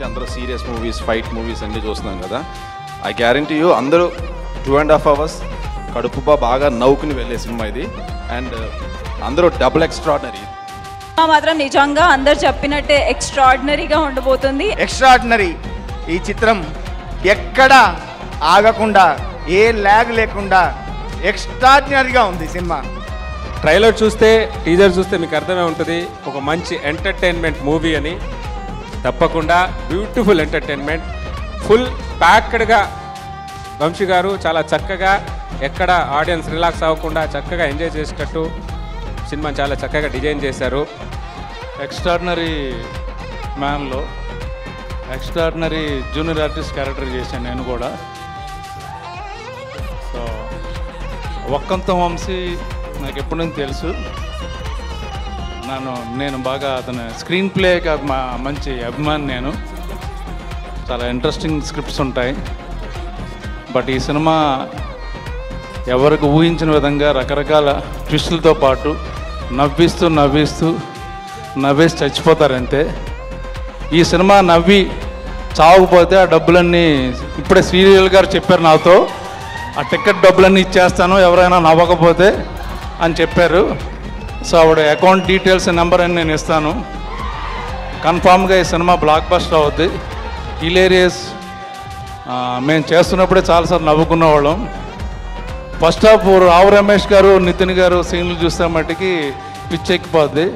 Mostly అందరూ serious movies, fight movies అన్నీ చూస్తున్నాం కదా. ఐ గ్యారంటీ యూ అందరూ 2.5 hours కడుపుబా బాగా నవ్వుకుని వెళ్ళే సినిమా ఇది. అండ్ అందరూ డబుల్ ఎక్స్ట్రాడినరీ. మాత్రం నిజంగా అందరు చెప్పినట్టే ఎక్స్ట్రాడినరీగా ఉండబోతుంది. ఎక్స్ట్రాడినరీ ఈ చిత్రం ఎక్కడ ఆగకుండా, ఏ ల్యాగ్ లేకుండా ఎక్స్ట్రాడినరీగా ఉంది సినిమా. ట్రైలర్ చూస్తే, టీజర్ చూస్తే మీకు అర్థమే ఉంటుంది ఒక మంచి ఎంటర్టైన్మెంట్ మూవీ అని. తప్పకుండా బ్యూటిఫుల్ ఎంటర్టైన్మెంట్, ఫుల్ ప్యాక్డ్గా వంశీ గారు చాలా చక్కగా, ఎక్కడ ఆడియన్స్ రిలాక్స్ అవ్వకుండా చక్కగా ఎంజాయ్ చేసేటట్టు సినిమా చాలా చక్కగా డిజైన్ చేశారు. ఎక్స్ట్రాడినరీ మ్యాన్లో ఎక్స్ట్రాడినరీ జూనియర్ ఆర్టిస్ట్ క్యారెక్టర్ చేశాను నేను కూడా. సో వక్కంతం వంశీ నాకు ఎప్పటి నుంచి తెలుసు. నేను బాగా అతను స్క్రీన్ ప్లేకి మంచి అభిమాని. నేను చాలా ఇంట్రెస్టింగ్ స్క్రిప్ట్స్ ఉంటాయి. బట్ ఈ సినిమా ఎవరికి ఊహించిన విధంగా రకరకాల ట్విస్టులతో పాటు నవ్వేసి చచ్చిపోతారంతే. ఈ సినిమా నవ్వి చావకపోతే ఆ డబ్బులన్నీ, ఇప్పుడే సీరియల్ గారు చెప్పారు నాతో, ఆ టికెట్ డబ్బులన్నీ ఇచ్చేస్తాను ఎవరైనా నవ్వకపోతే అని చెప్పారు. సో ఆవిడ అకౌంట్ డీటెయిల్స్ నెంబర్ అని నేను ఇస్తాను. కన్ఫామ్గా ఈ సినిమా బ్లాక్ బస్టర్ అవుద్ది. హిలేరియస్. మేము చేస్తున్నప్పుడే చాలాసార్లు నవ్వుకునేవాళ్ళం. ఫస్ట్ హాఫ్ రావు రమేష్ గారు, నితిన్ గారు సీన్లు చూస్తే మట్టికి పిచ్చెక్కిపోద్ది.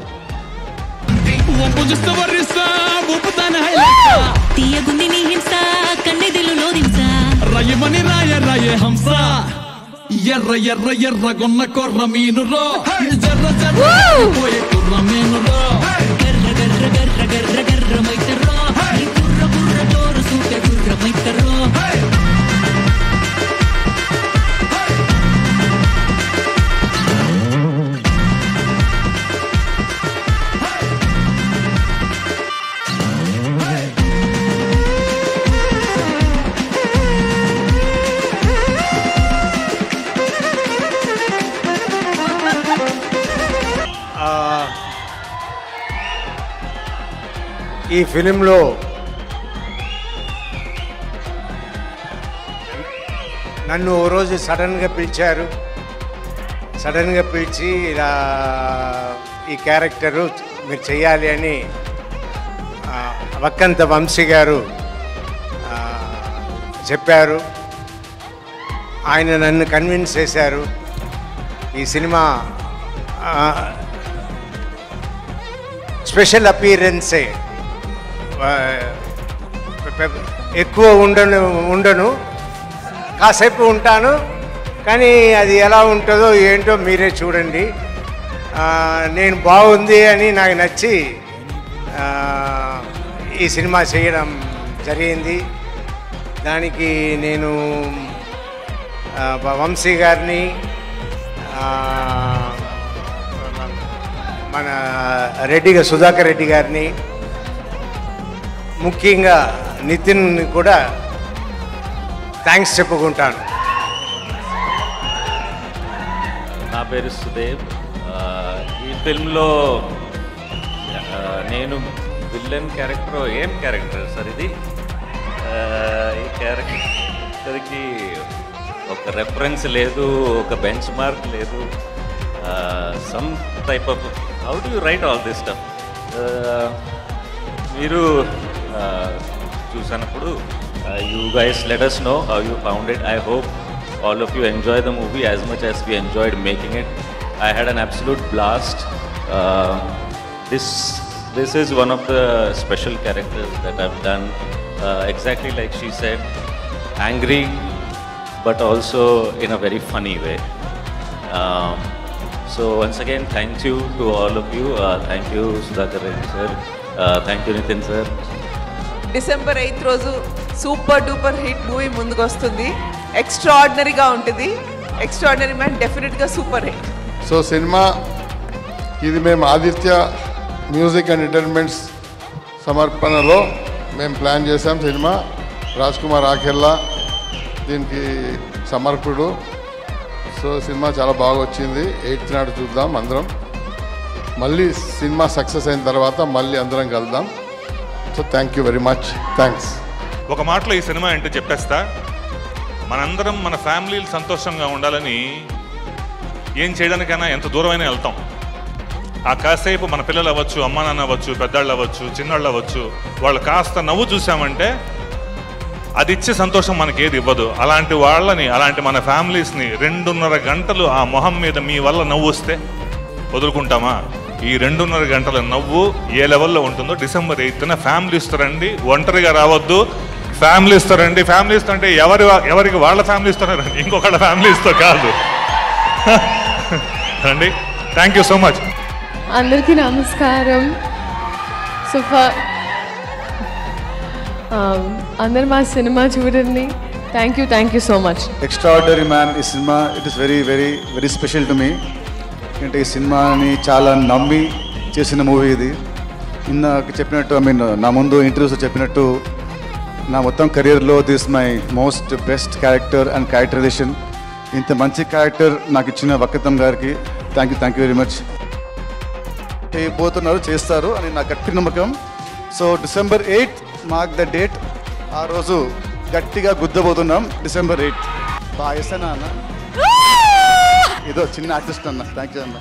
ఎర్ర ఎర్ర ఎర్రగొన్న కొర్ర మీనురో, జర్ర జర్ర పోయే కుర్ర మీనురో, గర్ర గర్ర గర్ర గర్ర గర్ర మైతరో, కుర్ర కుర్ర జోరు సూటే కుర్ర మైతరో. ఈ ఫిలింలో నన్ను ఓ రోజు సడన్గా పిలిచి ఇలా ఈ క్యారెక్టరు మీరు చెయ్యాలి అని వక్కంత వంశీ గారు చెప్పారు. ఆయన నన్ను కన్విన్స్ చేశారు. ఈ సినిమా స్పెషల్ అపీరెన్సే, ఎక్కువ ఉండను, కాసేపు ఉంటాను. కానీ అది ఎలా ఉంటుందో ఏంటో మీరే చూడండి. నేను బాగుంది అని నాకు నచ్చి ఈ సినిమా చేయడం జరిగింది. దానికి నేను వంశీ గారిని, మన సుధాకర్ రెడ్డి గారిని, ముఖ్యంగా నితిన్ కూడా థ్యాంక్స్ చెప్పుకుంటాను. నా పేరు సుదేవ్. ఈ ఫిల్మ్లో నేను విల్లన్ క్యారెక్టర్. ఏం క్యారెక్టర్ సార్ ఇది? ఈ క్యారెక్టర్కి ఒక రెఫరెన్స్ లేదు, ఒక బెంచ్ మార్క్ లేదు. Some type of how do you right all this stuff? మీరు చూసినప్పుడు you guys let us know how you found it. I hope all of you enjoy the movie as much as we enjoyed making it. I had an absolute blast. This is one of the special characters that I've done. Exactly like she said, angry but also in a very funny way. So once again, thank you to all of you. Thank you Sudhakar Reddy sir. Thank you Nitin sir. December 8th రోజు super duper hit movie ముందుకు వస్తుంది. ఎక్స్ట్రాడినరీగా ఉంటుంది. Extraordinary man డెఫినెట్గా super hit. So cinema ఇది మేము Aditya music and entertainments సమర్పణలో మేము ప్లాన్ చేసాం. సినిమా రాజ్ కుమార్ ఆఖెల్లా దీనికి సమర్పుడు. సో సినిమా చాలా బాగా వచ్చింది. 8th నాడు చూద్దాం అందరం. మళ్ళీ సినిమా సక్సెస్ అయిన తర్వాత మళ్ళీ అందరం కలుద్దాం. So thank you very much. Thanks. ఒక మాటలో ఈ సినిమా ఏంటో చెప్పేస్తా. మనందరం మన ఫ్యామిలీలు సంతోషంగా ఉండాలని ఏం చేయడానికైనా ఎంత దూరమైనా వెళ్తాం. ఆ కాసేపు మన పిల్లలు అవ్వచ్చు, అమ్మా నాన్న అవ్వచ్చు, పెద్దాళ్ళు అవ్వచ్చు, చిన్నాళ్ళు అవ్వచ్చు, వాళ్ళు కాస్త నవ్వు చూసామంటే అది ఇచ్చే సంతోషం మనకి ఏది ఇవ్వదు. అలాంటి వాళ్ళని, అలాంటి మన ఫ్యామిలీస్ని 2.5 గంటలు ఆ మొహం మీద మీ వల్ల నవ్వు వస్తే వదులుకుంటామా? ఈ 2.5 గంటల నవ్వు ఏ లెవెల్లో ఉంటుందో డిసెంబర్ 8న ఫ్యామిలీస్తో రండి. ఒంటరిగా రావద్దు, ఫ్యామిలీస్తో రండి. ఫ్యామిలీస్తో అంటే ఎవరికి వాళ్ళ ఫ్యామిలీస్తో రండి, ఇంకొకళ్ళ ఫ్యామిలీస్తో కాదు. రండి. Thank you so much. అందరికీ నమస్కారం. సో అందరు మా సినిమా చూడండి. Thank you so much. Extraordinary man ఈ cinema it is very very very special to me. అంటే ఈ సినిమాని చాలా నమ్మి చేసిన మూవీ ఇది. ఇందాక చెప్పినట్టు నా ముందు ఇంటర్వ్యూస్లో చెప్పినట్టు నా మొత్తం కెరియర్లో this my most best character and characterization. ఇంత మంచి క్యారెక్టర్ నాకు ఇచ్చిన వక్కతం గారికి థ్యాంక్ యూ వెరీ మచ్. చేయబోతున్నారు, చేస్తారు అని నా గట్టి నమ్మకం. So December 8th mark the date. ఆ రోజు గట్టిగా గుద్దబోతున్నాం. December 8th. బాగా చేస్తానా అన్న? ఏదో చిన్న ఆర్టిస్ట్ అన్న. థ్యాంక్ యూ అన్న.